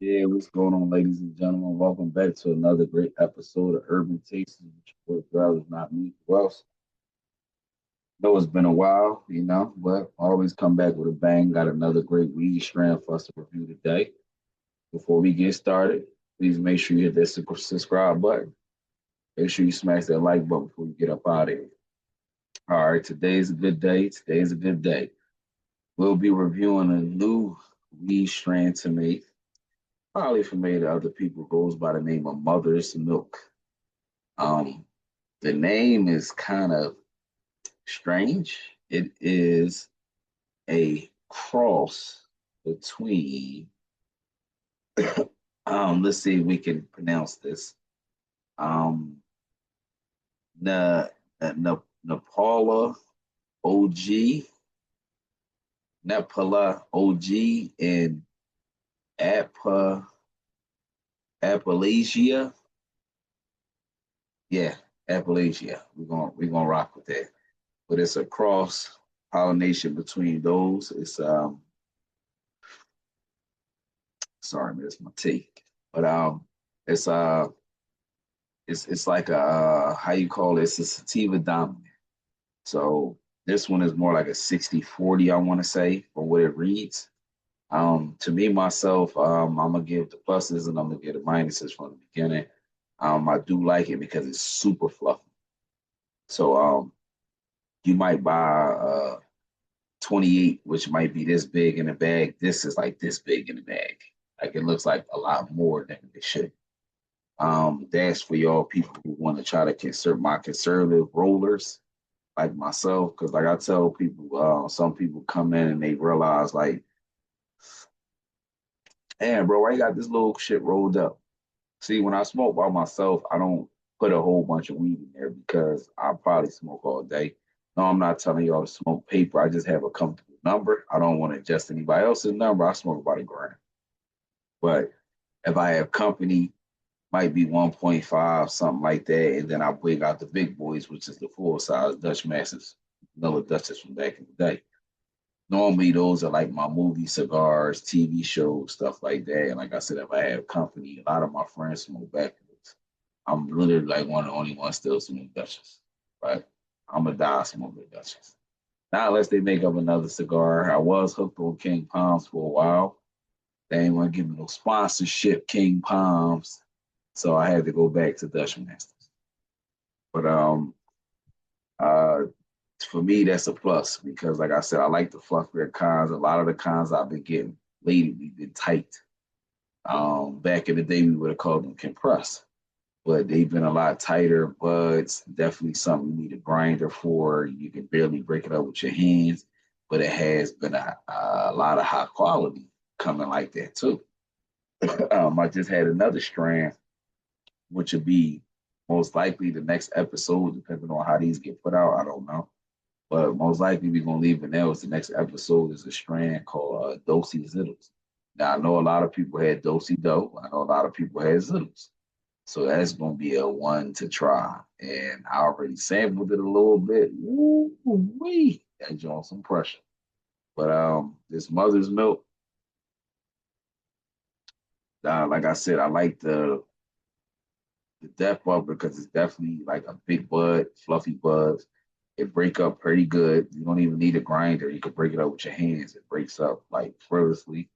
Yeah, what's going on, ladies and gentlemen? Welcome back to another great episode of Urban Tastes, which was brothers, not me. Who else? Know it's been a while, but I always come back with a bang. Got another great weed strand for us to review today. Before we get started, please make sure you hit that subscribe button. Make sure you smash that like button before we get up out of here. All right, today's a good day. Today's a good day. We'll be reviewing a new weed strand to me. Probably familiar to other people, goes by the name of Mother's Milk. Um, the name is kind of strange. It is a cross between, let's see if we can pronounce this. Um, Na, Nepala OG, Nepala OG, and Appa, Appalachia. Yeah, Appalachia. We're gonna rock with that. But it's a cross pollination between those. It's sorry, man, it's my take. But it's it's like a how you call it? It's a sativa dominant. So this one is more like a 60-40, I want to say, for what it reads. To me myself, I'm gonna give the pluses and I'm gonna give the minuses from the beginning. I do like it because it's super fluffy. So you might buy 28, which might be this big in the bag. This is like this big in the bag. Like it looks like a lot more than it should. That's for y'all people who want to try to conserve my conservative rollers like myself. Because like I tell people, some people come in and they realize like, damn, bro, why you got this little shit rolled up? See, when I smoke by myself, I don't put a whole bunch of weed in there because I probably smoke all day. No, I'm not telling y'all to smoke paper. I just have a comfortable number. I don't want to adjust anybody else's number. I smoke about a gram. But if I have company, might be 1.5, something like that. And then I bring out the big boys, which is the full size Dutch Masters, vanilla Dutchess from back in the day. Normally, those are like my movie cigars, TV shows, stuff like that. And like I said, if I have company, a lot of my friends smoke backwoods. I'm literally like one of the only ones still smoking Dutchess, right? I'm a die smoker Dutchess. Not unless they make up another cigar. I was hooked on King Palms for a while. They ain't want to give me no sponsorship, King Palms. So I had to go back to Dutch Masters. But uh for me that's a plus because like I said, I like the fluffier cons. A lot of the cons I've been getting lately been tight. Back in the day we would have called them compressed, but they've been a lot tighter, but it's definitely something you need a grinder for. You can barely break it up with your hands, but it has been a lot of high quality coming like that too. I just had another strand which would be most likely the next episode, depending on how these get put out. I don't know. But most likely we're gonna leave it there. The next episode is a strand called Dosey Zittles. Now I know a lot of people had Dosey Doe. I know a lot of people had Zittles. So that's gonna be a one to try. And I already sampled it a little bit. Woo wee. That joint some pressure. But this mother's milk, like I said, I like the depth of it because it's definitely like a big bud, fluffy buds. It break up pretty good. You don't even need a grinder. You can break it up with your hands. It breaks up like frivolously.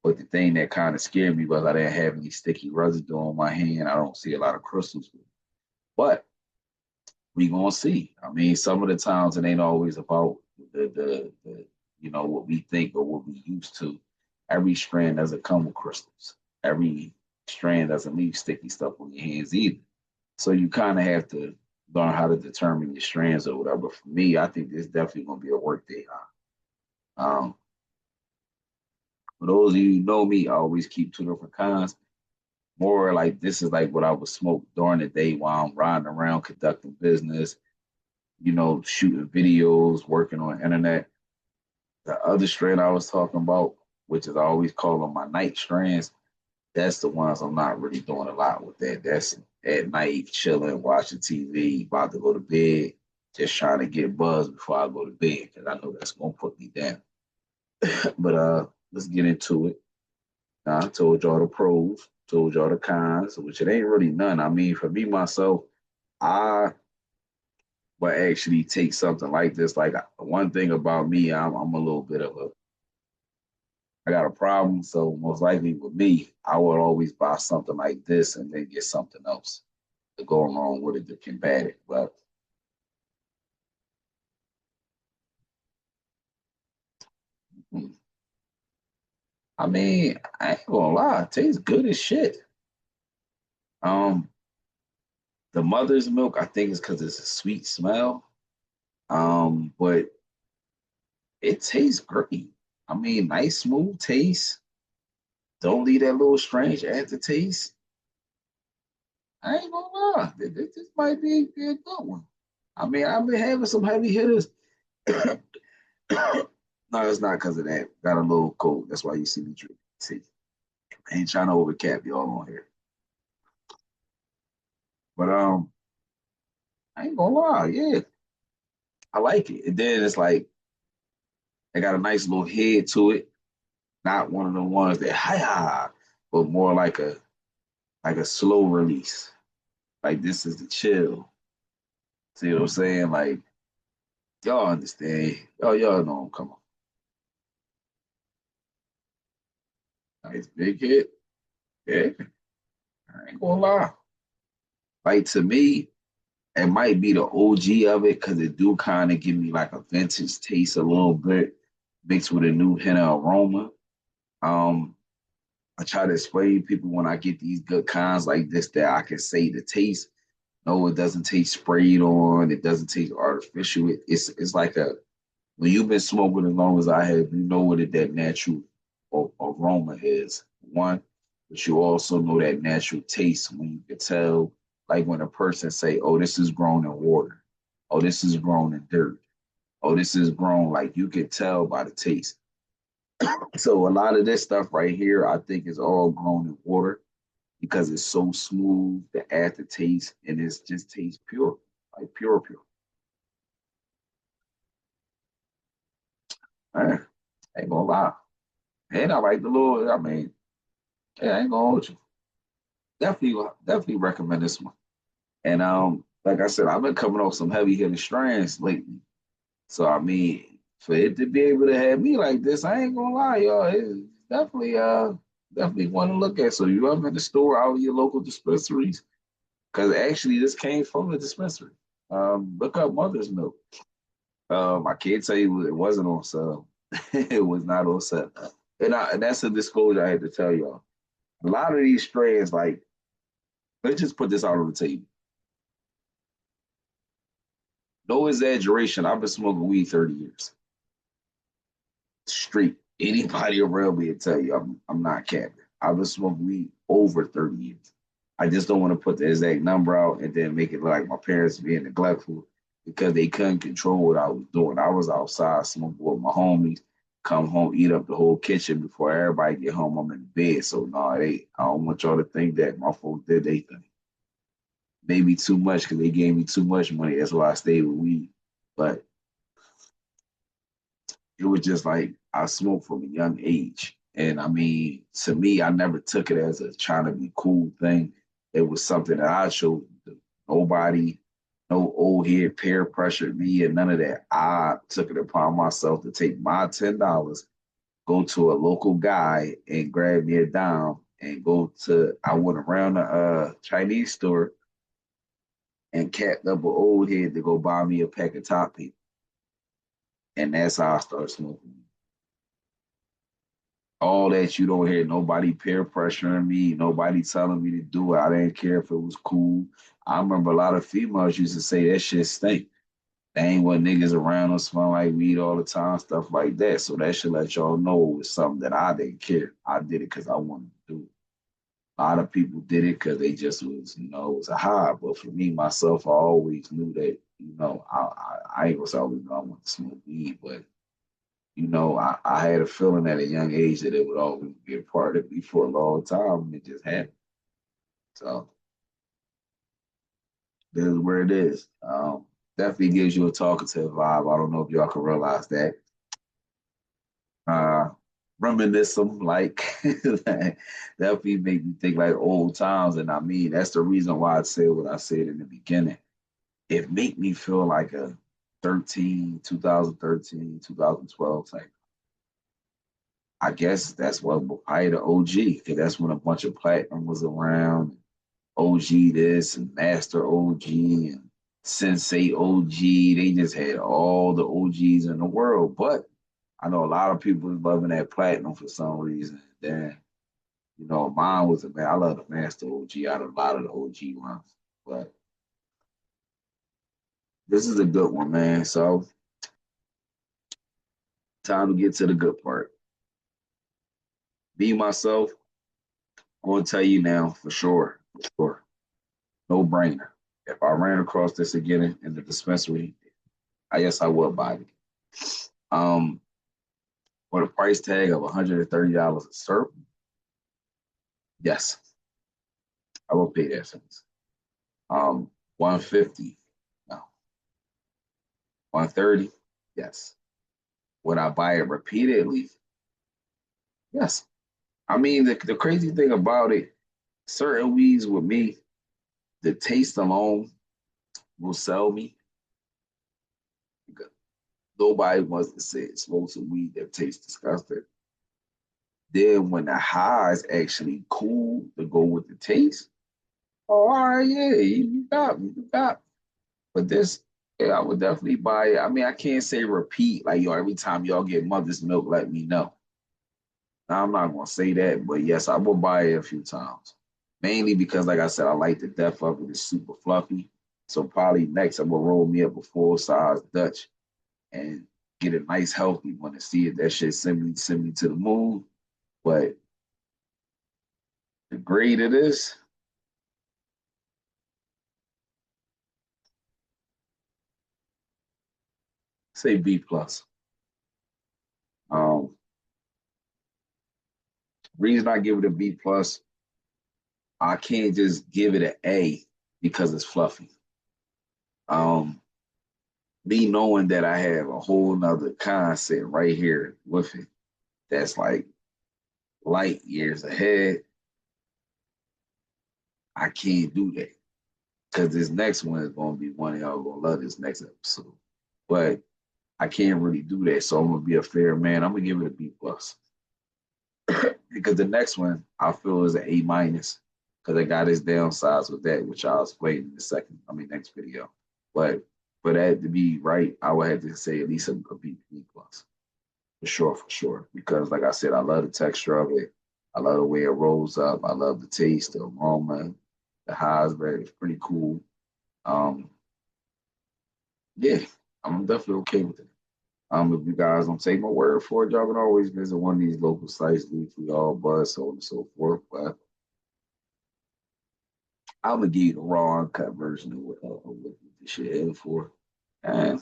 But the thing that kind of scared me was I didn't have any sticky residue on my hand. I don't see a lot of crystals. But we gonna see. I mean, some of the times it ain't always about the what we think or what we used to. Every strand doesn't come with crystals. Every strand doesn't leave sticky stuff on your hands either. So you kind of have to learn how to determine your strands or whatever. For me, I think this definitely gonna be a work day. For those of you who know me, I always keep two different kinds. More like this is like what I would smoke during the day while I'm riding around conducting business, shooting videos, working on the internet. The other strand I was talking about, which is I always call them my night strands, that's the ones I'm not really doing a lot with that. That's at night, chilling, watching TV, about to go to bed, just trying to get buzzed before I go to bed because I know that's gonna put me down. But let's get into it. Now, I told y'all the pros, told y'all the cons, which it ain't really none. I mean, for me myself, I would actually take something like this. Like one thing about me, I'm a little bit of a I got a problem. So most likely with me, I would always buy something like this and then get something else to go along with it to combat it. But hmm, I mean, I ain't gonna lie, it tastes good as shit. Um, the mother's milk, I think, is because it's a sweet smell. But it tastes great. I mean, nice smooth taste. Don't leave that little strange aftertaste. I ain't gonna lie, this might be a good one. I mean, I've been having some heavy hitters. No, it's not because of that. Got a little cold. That's why you see me drinking. See, I ain't trying to overcap y'all on here. But I ain't gonna lie, yeah, I like it. And then it's like it got a nice little head to it. Not one of the ones that hi but more like a slow release. Like this is the chill. See what I'm saying? Like y'all understand. Y'all know I'm coming. Nice big hit. Yeah, I ain't gonna lie. Like to me, it might be the OG of it because it do kind of give me like a vintage taste a little bit, mixed with a new hint of aroma. Um, I try to explain to people when I get these good kinds like this that I can say the taste. No, it doesn't taste sprayed on. It doesn't taste artificial. It's like a when you've been smoking as long as I have, you know what that natural aroma is. One, but you also know that natural taste when you can tell, like when a person say, "Oh, this is grown in water," "Oh, this is grown in dirt," "Oh, this is grown," like you can tell by the taste. So a lot of this stuff right here, I think, is all grown in water because it's so smooth, the aftertaste, and it just tastes pure, like pure. Man, ain't gonna lie. And I like the little, I mean, yeah, I ain't gonna hold you. Definitely recommend this one. And like I said, I've been coming off some heavy hitting strands lately. So I mean, for it to be able to have me like this, I ain't gonna lie, y'all. It's definitely one to look at. So you ever in the store out of your local dispensaries? Because actually this came from the dispensary. Look up mother's milk. I can't tell you it wasn't on sale. It was not on sale. And that's a disclosure I had to tell y'all. A lot of these strands, like, let's just put this out on the table. No exaggeration. I've been smoking weed 30 years straight. Anybody around me will tell you I'm not capping. I've been smoking weed over 30 years. I just don't want to put the exact number out and then make it look like my parents being neglectful because they couldn't control what I was doing. I was outside smoking with my homies, come home, eat up the whole kitchen before everybody get home. I'm in bed. So no, I don't want y'all to think that my folks did they thing. Maybe too much because they gave me too much money. That's why I stayed with weed. But it was just like I smoked from a young age. And I mean, to me, I never took it as a trying to be cool thing. It was something that I chose to do. Nobody, no old head peer pressured me and none of that. I took it upon myself to take my $10, go to a local guy and grab me a dime and I went around the Chinese store and capped up an old head to go buy me a pack of top people. And that's how I started smoking. All that you don't hear nobody peer pressuring me, nobody telling me to do it. I didn't care if it was cool. I remember a lot of females used to say that shit stink. They ain't what niggas around them smell like weed all the time, stuff like that. So that should let y'all know it was something that I didn't care. I did it because I wanted to do it. A lot of people did it because they just was, it was a high. But for me, myself, I always knew that, I ain't gonna say I always knew I wanted to smoke weed, but I had a feeling at a young age that it would always be a part of me for a long time, and it just happened. So this is where it is. Definitely gives you a talkative vibe. I don't know if y'all can realize that. Uh, reminiscent, like that definitely make me think like old times. And I mean, that's the reason why I said what I said in the beginning. It make me feel like a 2012 type. I guess that's what probably the OG, because that's when a bunch of platinum was around. OG this and Master OG and Sensei OG. They just had all the OGs in the world. But I know a lot of people was loving that platinum for some reason. Then, mine was a man. I love the Master OG out of a lot of the OG ones. But this is a good one, man. So time to get to the good part. Me myself, I'm gonna tell you now for sure, no brainer. If I ran across this again in the dispensary, I guess I would buy it. Um, for the price tag of $130 a syrup, yes, I will pay that sentence. 150, no, 130, yes. Would I buy it repeatedly? Yes. I mean, the crazy thing about it, certain weeds with me, the taste alone will sell me. Nobody wants to say it smokes a weed that tastes disgusting. Then when the high is actually cool to go with the taste, oh, all right, yeah, you got me, you got me. But this, yeah, I would definitely buy it. I mean, I can't say repeat, like, yo, every time y'all get mother's milk, let me know. Now, I'm not gonna say that, but yes, I will buy it a few times. Mainly because, like I said, I like the depth of it. It's super fluffy. So probably next, I'm gonna roll me up a full size Dutch and get a nice healthy one to see if that shit send me to the moon. But the grade of this, say B plus. Um, reason I give it a B plus, I can't just give it an A because it's fluffy. Um, me knowing that I have a whole nother concept right here with it that's like light years ahead, I can't do that because this next one is gonna be one of y'all gonna love this next episode. But I can't really do that, so I'm gonna be a fair man. I'm gonna give it a B plus because the next one I feel is an A minus because I got its downsides with that, which I'll explain in the second. I mean next video. But for that to be right, I would have to say at least a B plus. For sure, for sure. Because like I said, I love the texture of it. I love the way it rolls up. I love the taste, the aroma, the highs, very it's pretty cool. Um, yeah, I'm definitely okay with it. If you guys don't take my word for it, y'all can always visit one of these local sites, Leafly, All Buzz, so on and so forth. But I'm gonna give you the raw uncut version of what this shit is for. And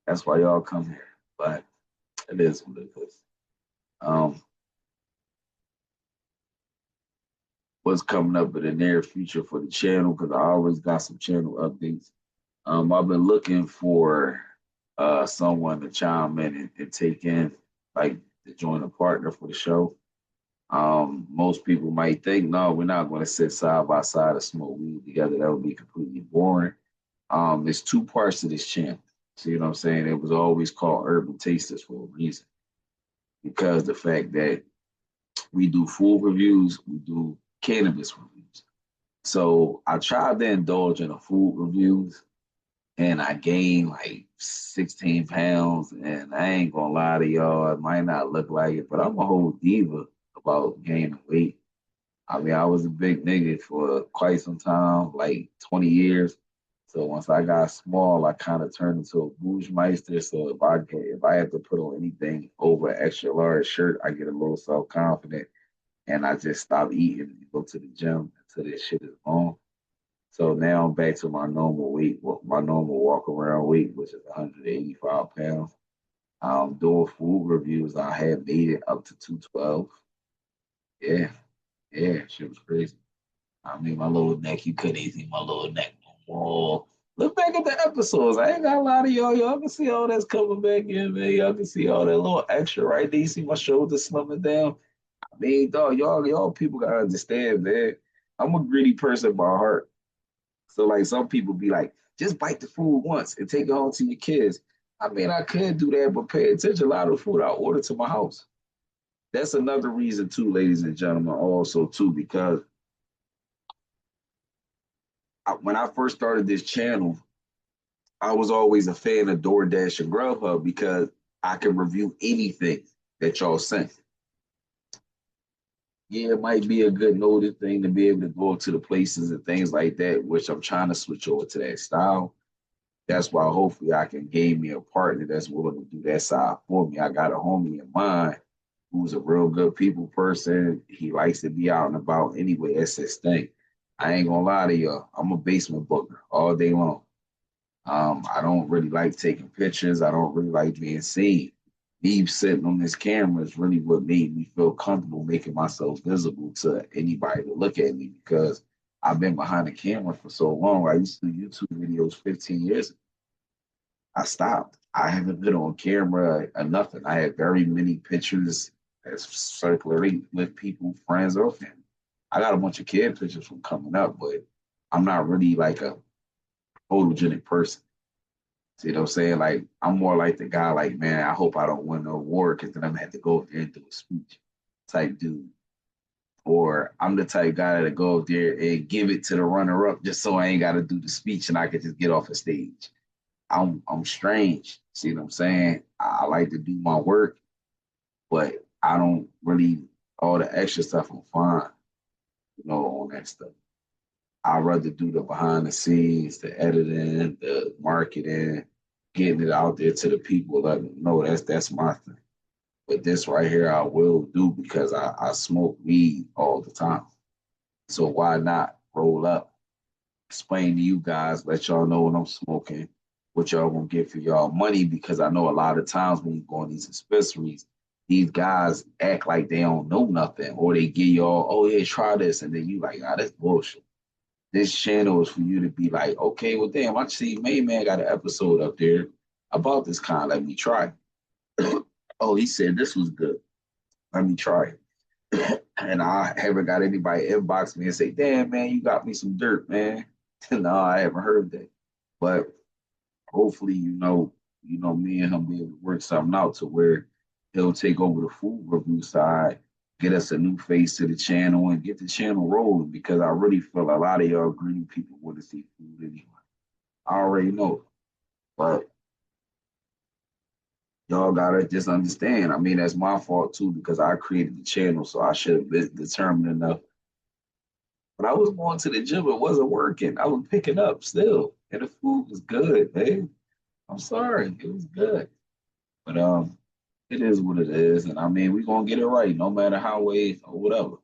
that's why y'all come here. But it is what it is. Um, what's coming up in the near future for the channel because I always got some channel updates. I've been looking for someone to chime in and take in, like to join a partner for the show. Most people might think, no, we're not going to sit side by side and smoke weed together. That would be completely boring. There's two parts to this channel. See what I'm saying? It was always called Urban Tasters for a reason because the fact that we do food reviews, we do cannabis reviews. So I tried to indulge in the food reviews and I gained like 16 pounds. And I ain't gonna lie to y'all, it might not look like it, but I'm a whole diva about gaining weight. I mean, I was a big nigga for quite some time, like 20 years. So once I got small, I kind of turned into a bourgeoister. So if I have to put on anything over an extra large shirt, I get a little self confident, and I just stop eating and go to the gym until this shit is gone. So now I'm back to my normal weight, my normal walk around weight, which is 185 pounds. Doing food reviews, I had made it up to 212. Yeah, yeah, shit was crazy. I mean, my little neck, you couldn't even see my little neck no more. Look back at the episodes. I ain't got a lot of y'all. Y'all can see all that's coming back in, man. Y'all can see all that little extra right there. You see my shoulders slumping down. I mean, dog, y'all people gotta understand, man. I'm a greedy person by heart. So like some people be like, just bite the food once and take it home to your kids. I mean, I could do that, but pay attention. A lot of the food I order to my house. That's another reason too, ladies and gentlemen, also too, because when I first started this channel, I was always a fan of DoorDash and Grubhub because I can review anything that y'all sent. Yeah, it might be a good noted thing to be able to go to the places and things like that, which I'm trying to switch over to that style. That's why hopefully I can gain me a partner that's willing to do that side for me. I got a homie in mind who's a real good people person. He likes to be out and about anyway. That's his thing. I ain't gonna lie to y'all. I'm a basement booker all day long. I don't really like taking pictures. I don't really like being seen. Me sitting on this camera is really what made me feel comfortable making myself visible to anybody to look at me because I've been behind the camera for so long. I used to do YouTube videos 15 years ago. I stopped. I haven't been on camera or nothing. I had very many pictures that's circulating with people, friends, or family. I got a bunch of kid pictures from coming up, but I'm not really like a photogenic person. See what I'm saying? Like, I'm more like the guy, like, man, I hope I don't win no award because then I'm gonna have to go up there and do a speech type dude. Or I'm the type guy to go up there and give it to the runner up just so I ain't gotta do the speech and I can just get off the stage. I'm strange. See what I'm saying? I like to do my work, but I don't really all the extra stuff I'm fine, on that stuff. I'd rather do the behind the scenes, the editing, the marketing, getting it out there to the people, letting them know that's my thing. But this right here I will do because I smoke weed all the time. So why not roll up, explain to you guys, let y'all know what I'm smoking, what y'all gonna get for y'all money, because I know a lot of times when you go in these dispensaries, these guys act like they don't know nothing, or they give y'all, oh yeah, try this, and then you like, ah, that's bullshit. This channel is for you to be like, okay, well, damn, I see Main Man got an episode up there about this kind. Let me try. Oh, he said this was good. Let me try it. And I haven't got anybody inbox me and say, damn, man, you got me some dirt, man. No, I haven't heard that. But hopefully, me and him be able to work something out to where he'll take over the food review side, get us a new face to the channel, and get the channel rolling. Because I really feel a lot of y'all greedy people want to see food anyway. I already know, but y'all gotta just understand. I mean, that's my fault too because I created the channel, so I should have been determined enough. But I was going to the gym, it wasn't working. I was picking up still, and the food was good, man. I'm sorry, it was good. But it is what it is. And I mean, we're gonna get it right, no matter how way or whatever.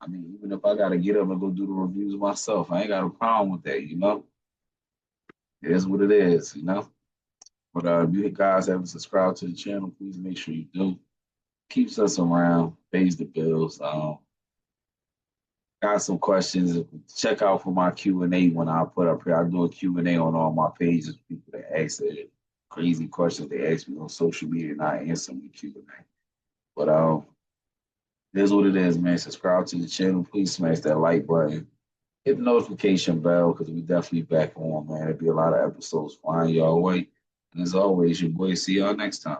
I mean, even if I gotta get up and go do the reviews myself, I ain't got a problem with that. It is what it is. But if you guys haven't subscribed to the channel, please make sure you do. Keeps us around, pays the bills. Got some questions. Check out for my Q&A when I put up here. I do a Q&A on all my pages. People that ask the crazy questions they ask me on social media and I answer them in Q&A. But it is what it is, man. Subscribe to the channel. Please smash that like button. Hit the notification bell because we definitely back on, man. There'll be a lot of episodes flying y'all way. And as always, your boy, see y'all next time.